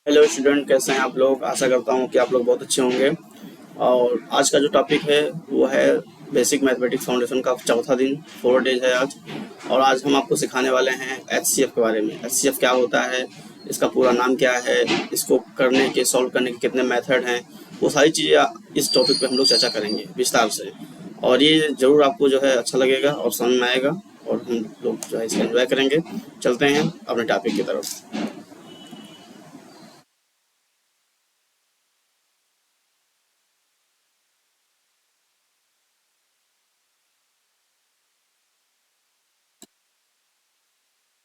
Hello student, कैसे हैं आप लोग। आशा करता हूं कि आप लोग बहुत अच्छे होंगे। और आज का जो टॉपिक है वो है बेसिक मैथमेटिक्स फाउंडेशन का चौथा दिन, 4 डेज है आज। और आज हम आपको सिखाने वाले हैं एचसीएफ के बारे में। एचसीएफ क्या होता है, इसका पूरा नाम क्या है, इसको करने के सॉल्व करने के कितने मेथड हैं, वो सारी चीज़ें इस टॉपिक पे हम लोग चर्चा करेंगे विस्तार से। और ये ज़रूर आपको जो है अच्छा लगेगा और समझ में आएगा, और हम लोग जो है इसका एंजॉय करेंगे। चलते हैं अपने टॉपिक की तरफ।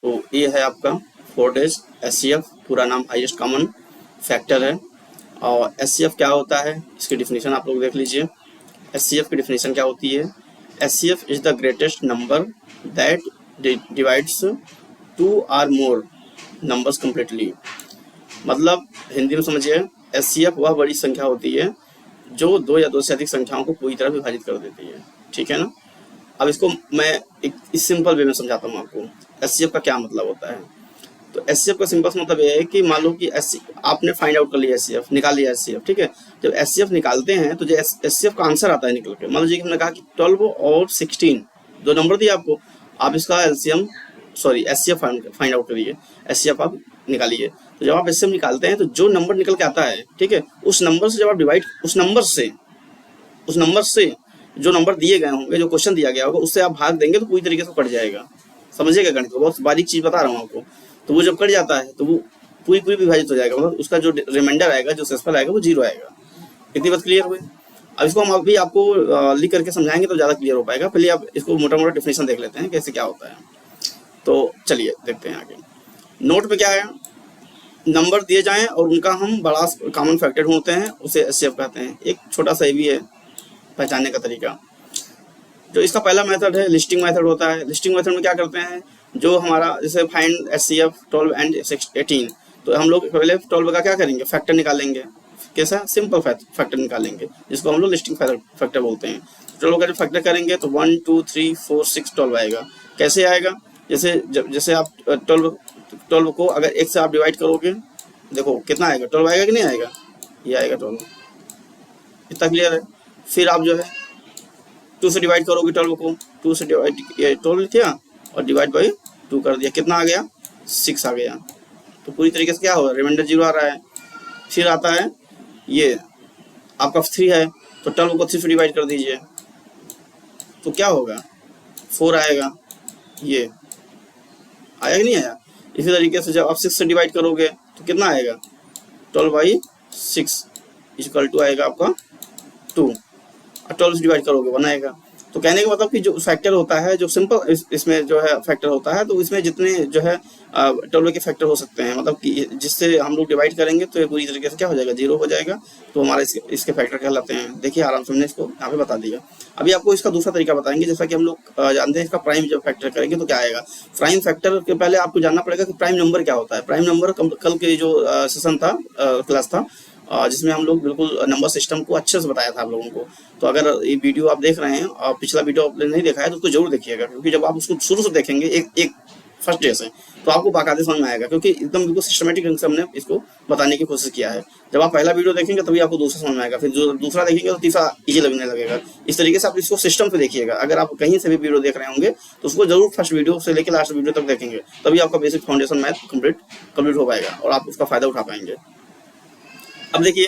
तो ये है आपका 4 डेज एचसीएफ, पूरा नाम हाईएस्ट कॉमन फैक्टर है। और एचसीएफ क्या होता है, इसकी डिफिनीशन आप लोग देख लीजिए। एचसीएफ की डिफिनीशन क्या होती है। HCF is the greatest number that divides two or more numbers completely. मतलब हिंदी में समझिए, एचसीएफ वह बड़ी संख्या होती है जो दो या दो से अधिक संख्याओं को पूरी तरह विभाजित कर देती है। ठीक है ना। अब इसको मैं एक इस सिंपल वे में समझाता हूँ आपको। एचसीएफ का क्या मतलब होता है। तो एचसीएफ का सिंपल मतलब ये है कि मान लो कि आपने फाइंड आउट कर लिया, एचसीएफ निकाल लिया एचसीएफ, ठीक है। जब एचसीएफ निकालते हैं तो जो एचसीएफ का आंसर आता है निकल के, मान लीजिए कि हमने कहा कि 12 और 16 दो नंबर दिए आपको। आप इसका LCM sorry HCF find out करिए, एचसीएफ आप निकालिए। तो जब आप एचसीएफ निकालते हैं तो जो नंबर निकल के आता है, ठीक है, उस नंबर से जब आप डिवाइड, उस नंबर से जो नंबर दिए गए होंगे, जो क्वेश्चन दिया गया होगा, उससे आप भाग देंगे तो पूरी तरीके से कट जाएगा। समझिएगा, गणित को बहुत बारीक चीज बता रहा हूँ आपको। तो वो जब कट जाता है तो वो पूरी पूरी विभाजित हो जाएगा, मतलब उसका जो रिमाइंडर आएगा, जो शेषफल आएगा, वो 0 आएगा। इतनी बात क्लियर हुई। अब इसको हम अभी आपको लिख करके समझाएंगे तो ज़्यादा क्लियर हो पाएगा। पहले आप इसको मोटा मोटा डेफिनेशन देख लेते हैं कैसे क्या होता है। तो चलिए देखते हैं आगे। नोट पे क्या है, नंबर दिए जाएं और उनका हम बड़ा कॉमन फैक्टर ढूंढते हैं, उसे एचसीएफ कहते हैं। एक छोटा सा ये भी है पहचानने का तरीका। जो इसका पहला मेथड है, लिस्टिंग मेथड होता है। लिस्टिंग मेथड में क्या करते हैं, जो हमारा जैसे फाइंड एचसीएफ 12 एंड 18, तो हम लोग पहले 12 का क्या करेंगे, फैक्टर निकालेंगे। कैसा, सिंपल फैक्टर निकालेंगे, जिसको हम लोग लिस्टिंग फैक्टर बोलते हैं। 12 का जब फैक्टर करेंगे तो 1 2 3 4 6 12 आएगा। कैसे आएगा, जैसे आप 12 को अगर 1 से आप डिवाइड करोगे, देखो कितना आएगा, 12 आएगा कि नहीं आएगा, ये आएगा 12। इतना क्लियर है। फिर आप जो है 2 से डिवाइड करोगे 12 को, 2 से डिवाइड 12 किया और डिवाइड बाई 2 कर दिया, कितना आ गया, 6 आ गया। तो पूरी तरीके से क्या होगा, रिमाइंडर 0 आ रहा है। फिर आता है ये आपका 3 है, तो 12 को 3 से डिवाइड कर दीजिए, तो क्या होगा, 4 आएगा। ये आया कि नहीं आया। इसी तरीके से जब आप 6 से डिवाइड करोगे तो कितना आएगा, 12/6 इक्वल टू आएगा आपका 2, और 12 से डिवाइड करोगे 1 आएगा। तो कहने का मतलब कि जो फैक्टर होता है, जो सिंपल इसमें जो है फैक्टर होता है, तो इसमें जितने जो है 12 के फैक्टर हो सकते हैं, मतलब कि जिससे हम लोग डिवाइड करेंगे तो ये पूरी तरीके से क्या हो जाएगा, 0 हो जाएगा। तो हमारा इसके फैक्टर कहलाते हैं। देखिए आराम से हमने इसको यहाँ पे बता दिया। अभी आपको इसका दूसरा तरीका बताएंगे। जैसा कि हम लोग जानते हैं, इसका प्राइम जब फैक्टर करेंगे तो क्या आएगा। प्राइम फैक्टर के पहले आपको जानना पड़ेगा कि प्राइम नंबर क्या होता है। प्राइम नंबर कल के जो सेशन था, क्लास था, जिसमें हम लोग बिल्कुल नंबर सिस्टम को अच्छे से बताया था आप लोगों को। तो अगर ये वीडियो आप देख रहे हैं और पिछला वीडियो आपने नहीं देखा है तो उसको जरूर देखिएगा, क्योंकि जब आप उसको शुरू से देखेंगे एक फर्स्ट डे से, तो आपको बाकायदे समझ में आएगा, क्योंकि एकदम बिल्कुल सिस्टमेटिक ढंग से हमने इसको बताने की कोशिश किया है। जब आप पहला वीडियो देखेंगे तभी आपको दूसरा समझ में आएगा, फिर जो दूसरा देखेंगे तो तीसरा इजी लगने लगेगा। इस तरीके से आप इसको सिस्टम से देखिएगा। अगर आप कहीं से भी वीडियो देख रहे होंगे तो उसको जरूर फर्स्ट वीडियो से लेकर लास्ट वीडियो तक देखेंगे, तभी आपका बेसिक फाउंडेशन मैथ कंप्लीट हो पाएगा और आप उसका फायदा उठा पाएंगे। अब देखिए,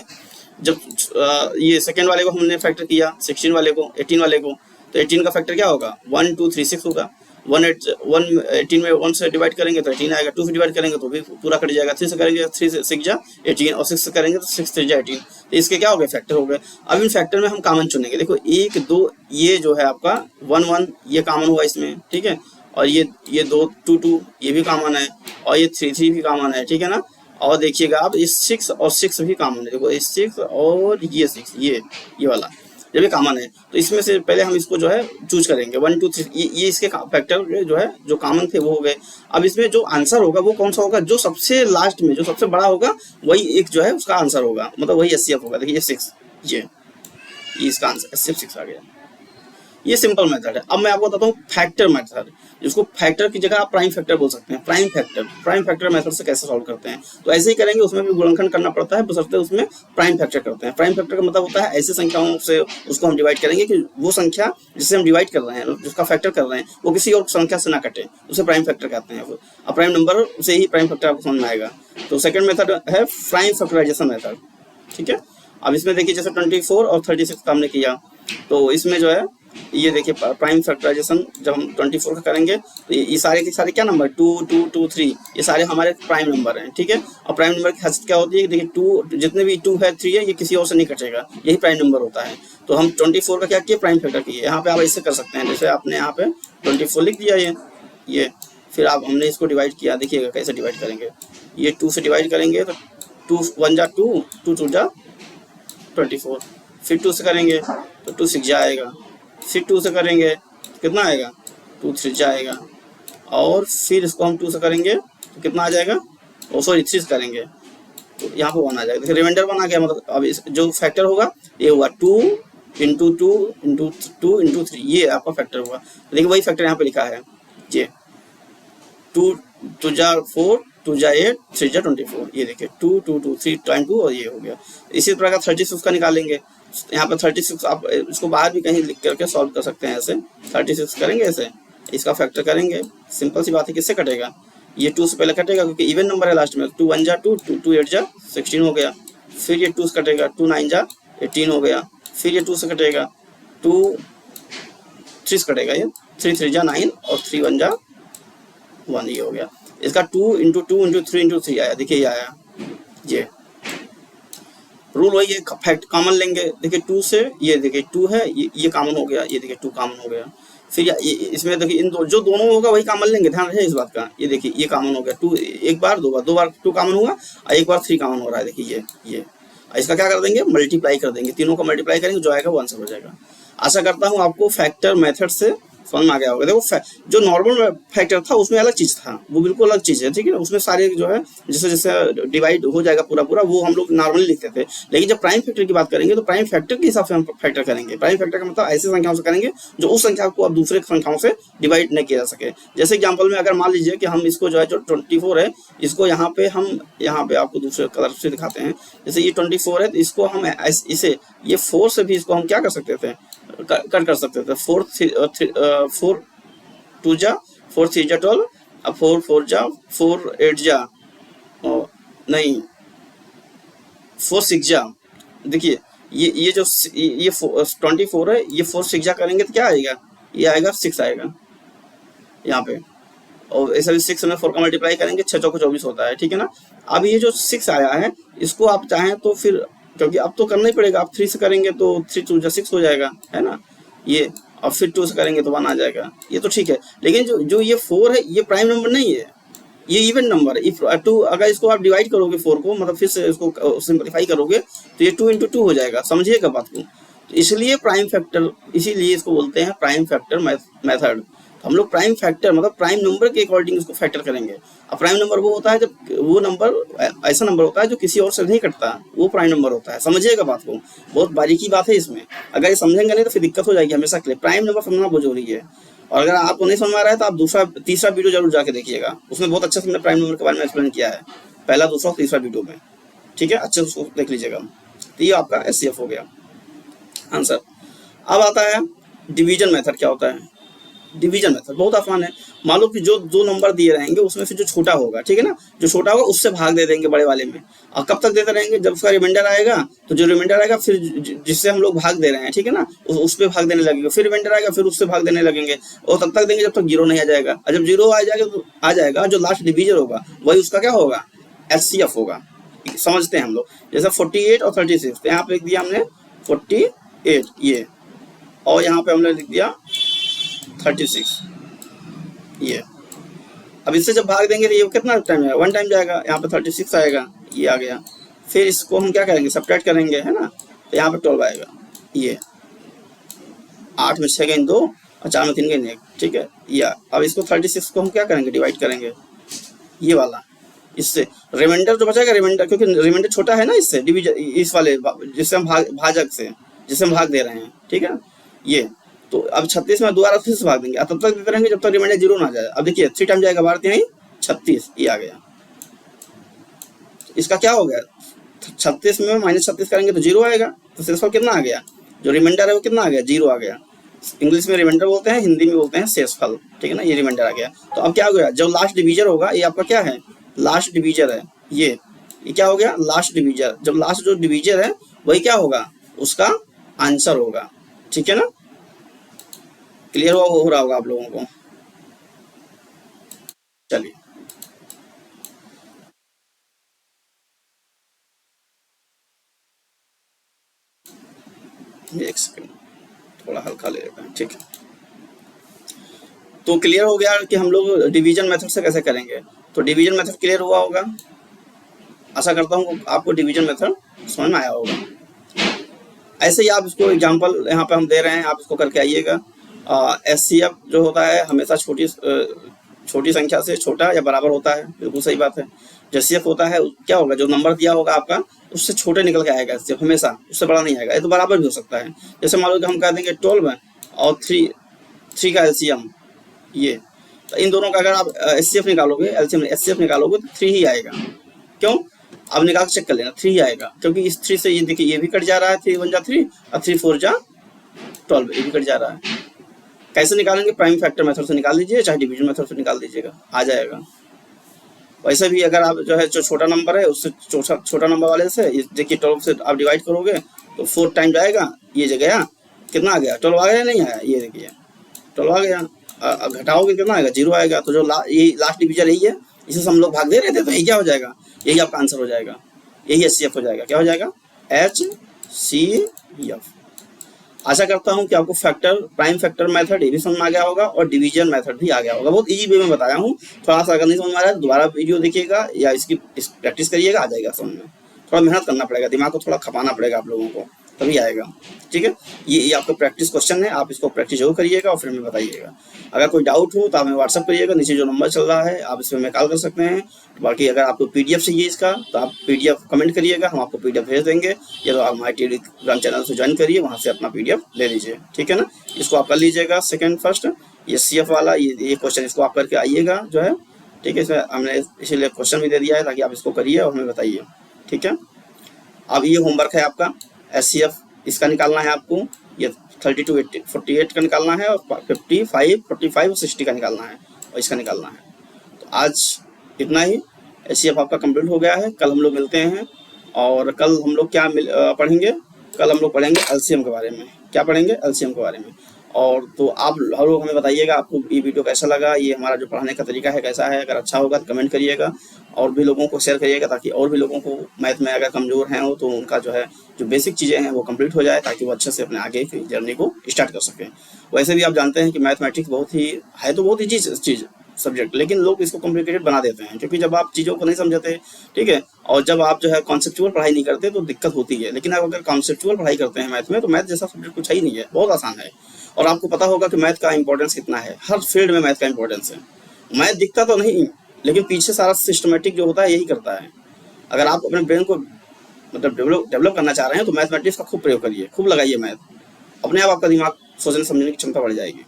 जब ये सेकेंड वाले को हमने फैक्टर किया, 16 वाले को, 18 वाले को, तो 18 का फैक्टर क्या होगा, 1 2 3 6 होगा। 18 में 1 से डिवाइड करेंगे तो 18 आएगा। 2 से डिवाइड करेंगे तो भी पूरा कट जाएगा। 3 से करेंगे, 3 से 6 जा 18, और 6 से करेंगे तो 6 3 जा 18। तो इसके क्या हो गए, फैक्टर हो गए। अब इन फैक्टर में हम कॉमन चुनेंगे। देखो 1 2, ये जो है आपका 1 1, ये कॉमन हुआ इसमें, ठीक है। और ये 2 2 2, ये भी कॉमन है, और ये 3 3 भी कॉमन है, ठीक है ना। और देखिएगा आप, इस 6 और 6 भी कॉमन है। देखो इस 6 और ये 6, ये वाला ये भी कॉमन है। तो इसमें से पहले हम इसको जो है चूज करेंगे 1 2 3, ये इसके फैक्टर जो है जो कॉमन थे वो हो गए। अब इसमें जो आंसर होगा वो कौन सा होगा, जो सबसे लास्ट में जो सबसे बड़ा होगा वही एक जो है उसका आंसर होगा, मतलब वही एचसीएफ होगा। देखिए 6, ये इसका आंसर एचसीएफ 6 आ गया। ये सिंपल मेथड है। अब मैं आपको बताता हूँ फैक्टर मेथड, जिसको फैक्टर की जगह आप प्राइम फैक्टर बोल सकते हैं। प्राइम फैक्टर मेथड से कैसे सॉल्व करते हैं, तो ऐसे ही करेंगे, उसमें भी गुणनखंड करना पड़ता है, बशर्ते उसमें प्राइम फैक्टर करते हैं। प्राइम फैक्टर का मतलब होता है ऐसी संख्याओं से उसको हम डिवाइड करेंगे कि वो संख्या जिससे हम डिवाइड कर रहे हैं, जिसका फैक्टर कर रहे हैं, वो किसी और संख्या से ना कटे, उसे प्राइम फैक्टर कहते हैं। अब प्राइम नंबर से ही प्राइम फैक्टर आपको समझ में आएगा। तो सेकंड मेथड है प्राइम फैक्टराइजेशन मेथड, ठीक है। अब इसमें देखिए जैसे 24 और 36 का हमने किया, तो इसमें जो है ये देखिए प्राइम फैक्टराइजेशन जब हम 24 का करेंगे तो ये सारे के सारे क्या नंबर 2 2 2 3 ये सारे हमारे प्राइम नंबर हैं, ठीक है। और प्राइम नंबर की खासियत क्या होती है, देखिए 2 जितने भी 2 है 3 है, ये किसी और से नहीं कटेगा, यही प्राइम नंबर होता है। तो हम 24 का क्या किया, प्राइम फैक्टर किए। यहाँ पे आप ऐसे कर सकते हैं, जैसे आपने यहाँ पे 24 लिख दिया ये फिर आप हमने इसको डिवाइड किया, देखिएगा कैसे डिवाइड करेंगे। ये 2 से डिवाइड करेंगे तो 2 1 जा 2, 2 2 जा 24, फिर 2 से करेंगे तो 2 6 जाएगा, फिर 2 से करेंगे तो कितना आएगा 2 3 जाएगा, और फिर इसको हम 2 से करेंगे तो कितना आ जाएगा, ओ सॉरी 3 से करेंगे तो यहाँ पे 1 आ जाएगा। देखिए रिमाइंडर 1 आ गया, मतलब अब इस जो फैक्टर होगा ये हुआ 2 इंटू 2 इंटू 2 इंटू 3, ये आपका फैक्टर हुआ। तो देखिए वही फैक्टर यहाँ पे लिखा है, ये 2 2 जा 4 2 जा 8 3 जा 24, ये देखिए 2 2 2 3 टाइम 2 और ये हो गया। इसी प्रकार 36 का निकालेंगे, यहाँ पे 36 आप इसको बाहर भी कहीं लिख करके सॉल्व कर सकते हैं। ऐसे 36 करेंगे, ऐसे इसका फैक्टर करेंगे, सिंपल सी बात है। किससे कटेगा, ये 2 से पहले कटेगा क्योंकि इवन नंबर है लास्ट में। 2 1 जा 2 2 8 जा 16 हो गया, फिर ये 2 से कटेगा 2 9 जा 18 हो गया, फिर ये 2 से कटेगा 2 3 से कटेगा, ये 3 3 जा 9 और 3 1 जा 1, ये हो गया। इसका 2 इंटू 2 इंटू 3 इंटू 3 आया, देखिए ये आया। ये रूल वही है, फैक्ट कॉमन लेंगे, देखिए 2 से ये देखिए 2 है, ये कॉमन हो गया, ये देखिए 2 कॉमन हो गया। फिर इसमें देखिए इन जो दोनों होगा वही कॉमन लेंगे, ध्यान रहे इस बात का। ये देखिए ये कॉमन हो गया 2 एक बार, 2 बार 2 कॉमन हुआ और एक बार 3 कॉमन हो रहा है, देखिए ये इसका क्या कर देंगे, मल्टीप्लाई कर देंगे, तीनों को मल्टीप्लाई करेंगे, जो आएगा वो आंसर हो जाएगा। आशा करता हूँ आपको फैक्टर मेथड से समझ में आ गया होगा। देखो जो नॉर्मल फैक्टर था उसमें अलग चीज था, वो बिल्कुल अलग चीज है, ठीक है। उसमें सारे जो है जैसे जैसे डिवाइड हो जाएगा पूरा पूरा, वो हम लोग नॉर्मली लिखते थे। लेकिन जब प्राइम फैक्टर की बात करेंगे तो प्राइम फैक्टर के हिसाब से हम फैक्टर करेंगे। प्राइम फैक्टर का मतलब ऐसी संख्याओं से करेंगे जो उस संख्या को अब दूसरे संख्याओं से डिवाइड नहीं किया जा सके। जैसे एग्जाम्पल में अगर मान लीजिए कि हम इसको जो है जो 24 है, इसको यहाँ पे हम यहाँ पे आपको दूसरे कलर से दिखाते हैं। जैसे ये 24 है तो इसको हम इसे ये 4 से भी इसको हम क्या कर सकते थे, कट कर सकते थे। 4 2 जा 4 3 जा 12, अब 4 4 जा 4 8 जा नहीं 4 6 जा, देखिए ये जो ये 24 है, ये 4 6 जा करेंगे तो क्या आएगा, ये आएगा 6 आएगा यहाँ पे, और ऐसा भी 6 में 4 का मल्टीप्लाई करेंगे 6 चौको 24 होता है, ठीक है ना। अब ये जो 6 आया है इसको आप चाहें तो फिर, क्योंकि अब तो करना ही पड़ेगा, आप 3 से करेंगे तो 3 2 जा 6 हो जाएगा, है ना ये, और फिर 2 से करेंगे तो 1 आ जाएगा, ये तो ठीक है। लेकिन जो ये 4 है ये प्राइम नंबर नहीं है, ये इवन नंबर है। इफ 2 अगर इसको आप डिवाइड करोगे 4 को, मतलब फिर से इसको सिंपलीफाई करोगे तो ये 2 इंटू 2 हो जाएगा, समझिएगा बात को। तो इसलिए प्राइम फैक्टर, इसीलिए इसको बोलते हैं प्राइम फैक्टर मेथड। हम लोग प्राइम फैक्टर मतलब प्राइम नंबर के अकॉर्डिंग उसको फैक्टर करेंगे। अब प्राइम नंबर वो होता है जब वो नंबर ऐसा नंबर होता है जो किसी और से नहीं कटता, वो प्राइम नंबर होता है, समझिएगा बात को। बहुत बारीकी बात है इसमें, अगर ये समझेंगे नहीं तो फिर दिक्कत हो जाएगी हमेशा के लिए। प्राइम नंबर समझना बहुत जरूरी है, और अगर आपको नहीं समझ में आ रहा है तो आप तीसरा वीडियो जरूर जाके देखिएगा, उसमें बहुत अच्छे से मैंने प्राइम नंबर के बारे में एक्सप्लेन किया है, पहला दूसरा तीसरा वीडियो में, ठीक है, अच्छे से उसको देख लीजिएगा। तो ये आपका SCF हो गया आंसर। अब आता है डिवीजन मेथड। क्या होता है डिवीजन मेथड, बहुत आसान है। मान लो कि जो दो नंबर दिए रहेंगे उसमें से जो छोटा होगा, ठीक है ना, जो छोटा होगा उससे भाग दे देंगे बड़े वाले में। और कब तक देते रहेंगे, जब उसका रिमाइंडर आएगा तो जो रिमाइंडर आएगा फिर जिससे हम लोग भाग दे रहे हैं, ठीक है ना, उस पर भाग देने लगेंगे, फिर रिमाइंडर आएगा फिर उससे भाग देने लगेंगे, और तब तक देंगे जब तक 0 नहीं आ जाएगा। और जब 0 आ जाएगा जो लास्ट डिवीजन होगा वही उसका क्या होगा, SCF होगा। समझते हैं हम लोग, जैसे 48 और 36, तो यहाँ पे लिख दिया हमने 48 ये, और यहाँ पे हमने लिख दिया 36 ये। अब इससे जब भाग देंगे तो ये कितना टाइम जाएगा, 1 टाइम जाएगा, यहाँ पे 36 आएगा, ये आ गया। फिर इसको हम क्या करेंगे, सब्ट्रैक्ट करेंगे, है ना, तो यहाँ पे 12 आएगा, ये 8 में 6 गेंद 2 और 4 में 3 गेंद 1, ठीक है। या अब इसको 36 को हम क्या करेंगे, डिवाइड करेंगे ये वाला, इससे रिमाइंडर जो बचेगा, रिमाइंडर क्योंकि रिमाइंडर छोटा है ना, इससे डिवीजन, इस वाले जिससे हम भाजक से जिससे हम भाग दे रहे हैं, ठीक है। ये तो अब 36 में दोबारा फिर से भाग देंगे, तब तक देते रहेंगे जब तक रिमाइंडर 0 ना आ जाए। अब देखिए 3 टाइम जाएगा 12×3 36, ये आ गया। इसका क्या हो गया, 36 में -36 करेंगे तो 0 आएगा, तो शेषफल कितना आ गया, जो रिमाइंडर है वो कितना आ गया, 0 आ गया। इंग्लिश में रिमाइंडर बोलते हैं, हिंदी में बोलते हैं शेषफल, ठीक है ना, ये रिमाइंडर आ गया। तो अब क्या हो गया, जब लास्ट डिवीजर होगा, ये आपका क्या है, लास्ट डिवीजर है, ये क्या हो गया, लास्ट डिवीजर। जब लास्ट जो डिवीजर है वही क्या होगा, उसका आंसर होगा, ठीक है ना। क्लियर हो रहा होगा आप लोगों को। चलिए एक सेकंड, थोड़ा हल्का ले लेते हैं, ठीक है। तो क्लियर हो गया कि हम लोग डिवीजन मेथड से कैसे करेंगे। तो डिवीजन मेथड क्लियर हुआ होगा, आशा करता हूँ आपको डिवीजन मेथड समझ में आया होगा। ऐसे ही आप इसको एग्जांपल यहाँ पे हम दे रहे हैं, आप इसको करके आइएगा। एचसीएफ जो होता है हमेशा छोटी संख्या से छोटा या बराबर होता है, बिल्कुल सही बात है। एचसीएफ होता है क्या होगा, जो नंबर दिया होगा आपका उससे छोटे निकल के आएगा एचसीएफ, हमेशा उससे बड़ा नहीं आएगा। ये तो बराबर भी हो सकता है, जैसे मान लो कि हम कह देंगे 12 और 3 का एलसीएम, ये तो इन दोनों का अगर आप एचसीएफ निकालोगे, एलसीएम एचसीएफ निकालोगे तो 3 ही आएगा। क्यों, अब निकाल चेक कर लेना, 3 ही आएगा, क्योंकि इस 3 से ये देखिए ये भी कट जा रहा है, 3 1 जा 3 और 3 4 जा 12, ये भी कट जा रहा है। कैसे निकालेंगे, प्राइम फैक्टर मेथड से निकाल लीजिए, चाहे डिवीजन मेथड से निकाल दीजिएगा, आ जाएगा। वैसे भी अगर आप जो है जो छोटा नंबर है उससे छोटा नंबर वाले से देखिए 12 से आप डिवाइड करोगे तो 4 टाइम जाएगा, ये जगह कितना आ गया, 12 आ गया, नहीं आया, ये देखिए 12 आ गया। घटाओगे कितना आएगा, 0 आएगा। तो जो ये लास्ट डिवीजन यही है, इसे से हम लोग भाग दे रहे थे, तो यही क्या हो जाएगा, यही आपका आंसर हो जाएगा, यही एचसीएफ हो जाएगा। क्या हो जाएगा, HCF। आशा करता हूँ कि आपको फैक्टर प्राइम फैक्टर मेथड ये भी समझ में आ गया होगा और डिवीजन मेथड भी आ गया होगा। बहुत इजी वे में बताया हूँ, थोड़ा सा अगर नहीं समझ में आ रहा है दोबारा वीडियो देखिएगा या इसकी प्रैक्टिस करिएगा, आ जाएगा समझ में। थोड़ा मेहनत करना पड़ेगा, दिमाग को थोड़ा खपाना पड़ेगा आप लोगों को, तभी आएगा, ठीक है। ये आपका प्रैक्टिस क्वेश्चन है, आप इसको प्रैक्टिस जरूर करिएगा और फिर हमें बताइएगा। अगर कोई डाउट हो तो आप हमें व्हाट्सअप करिएगा, नीचे जो नंबर चल रहा है आप इस पर हमें कॉल कर सकते हैं। बाकी अगर आपको पीडीएफ चाहिए इसका तो आप पीडीएफ कमेंट करिएगा, हम आपको पीडीएफ भेज देंगे, या तो आप हमारे टेलीग्राम चैनल से ज्वाइन करिए, वहाँ से अपना पीडीएफ ले लीजिए, ठीक है ना। इसको आप कर लीजिएगा सेकेंड फर्स्ट, ये CF वाला ये क्वेश्चन इसको आप करके आइएगा जो है, ठीक है। इसमें हमने इसीलिए क्वेश्चन भी दे दिया है ताकि आप इसको करिए और हमें बताइए, ठीक है। अब ये होमवर्क है आपका, HCF इसका निकालना है आपको, ये 32 48 का निकालना है और 55 45 और 60 का निकालना है और इसका निकालना है। तो आज इतना ही, HCF आपका कंप्लीट हो गया है। कल हम लोग मिलते हैं और कल हम लोग क्या पढ़ेंगे, कल हम लोग पढ़ेंगे LCM के बारे में। क्या पढ़ेंगे, LCM के बारे में। और तो आप हर लोग हमें बताइएगा आपको ये वीडियो कैसा लगा, ये हमारा जो पढ़ाने का तरीका है कैसा है। अगर अच्छा होगा तो कमेंट करिएगा और भी लोगों को शेयर करिएगा, ताकि और भी लोगों को मैथ में अगर कमज़ोर हैं हो तो उनका जो है जो बेसिक चीज़ें हैं वो कंप्लीट हो जाए, ताकि वो अच्छे से अपने आगे की जर्नी को स्टार्ट कर सकें। वैसे भी आप जानते हैं कि मैथमेटिक्स बहुत ही है तो बहुत ही चीज़ सब्जेक्ट, लेकिन लोग इसको कॉम्प्लिकेटेड बना देते हैं, क्योंकि जब आप चीज़ों को नहीं समझते, ठीक है, और जब आप जो है कॉन्सेप्चुअल पढ़ाई नहीं करते तो दिक्कत होती है। लेकिन आप अगर कॉन्सेप्चुअल पढ़ाई करते हैं मैथ में, तो मैथ जैसा सब्जेक्ट कुछ है ही नहीं है, बहुत आसान है। और आपको पता होगा कि मैथ का इंपॉर्टेंस कितना है, हर फील्ड में मैथ का इंपॉर्टेंस है। मैथ दिखता तो नहीं, लेकिन पीछे सारा सिस्टमेटिक जो होता है यही करता है। अगर आप अपने ब्रेन को मतलब डेवलप करना चाह रहे हैं तो मैथमेटिक्स का खूब प्रयोग करिए, खूब लगाइए मैथ, अपने आप आपका दिमाग सोचने समझने की क्षमता बढ़ जाएगी।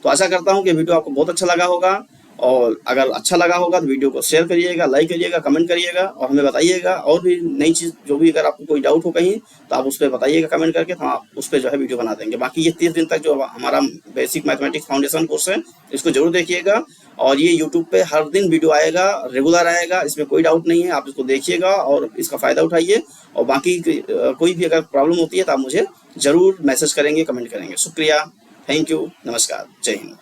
तो आशा करता हूँ कि वीडियो आपको बहुत अच्छा लगा होगा, और अगर अच्छा लगा होगा तो वीडियो को शेयर करिएगा, लाइक करिएगा, कमेंट करिएगा और हमें बताइएगा। और भी नई चीज़ जो भी अगर आपको कोई डाउट हो कहीं तो आप उस पर बताइएगा कमेंट करके, तो आप उस पर जो है वीडियो बना देंगे। बाकी ये 30 दिन तक जो हमारा बेसिक मैथमेटिक्स फाउंडेशन कोर्स है इसको जरूर देखिएगा, और ये यूट्यूब पे हर दिन वीडियो आएगा, रेगुलर आएगा, इसमें कोई डाउट नहीं है। आप इसको देखिएगा और इसका फ़ायदा उठाइए। और बाकी कोई भी अगर प्रॉब्लम होती है तो आप मुझे ज़रूर मैसेज करेंगे, कमेंट करेंगे। शुक्रिया, थैंक यू, नमस्कार, जय हिंद।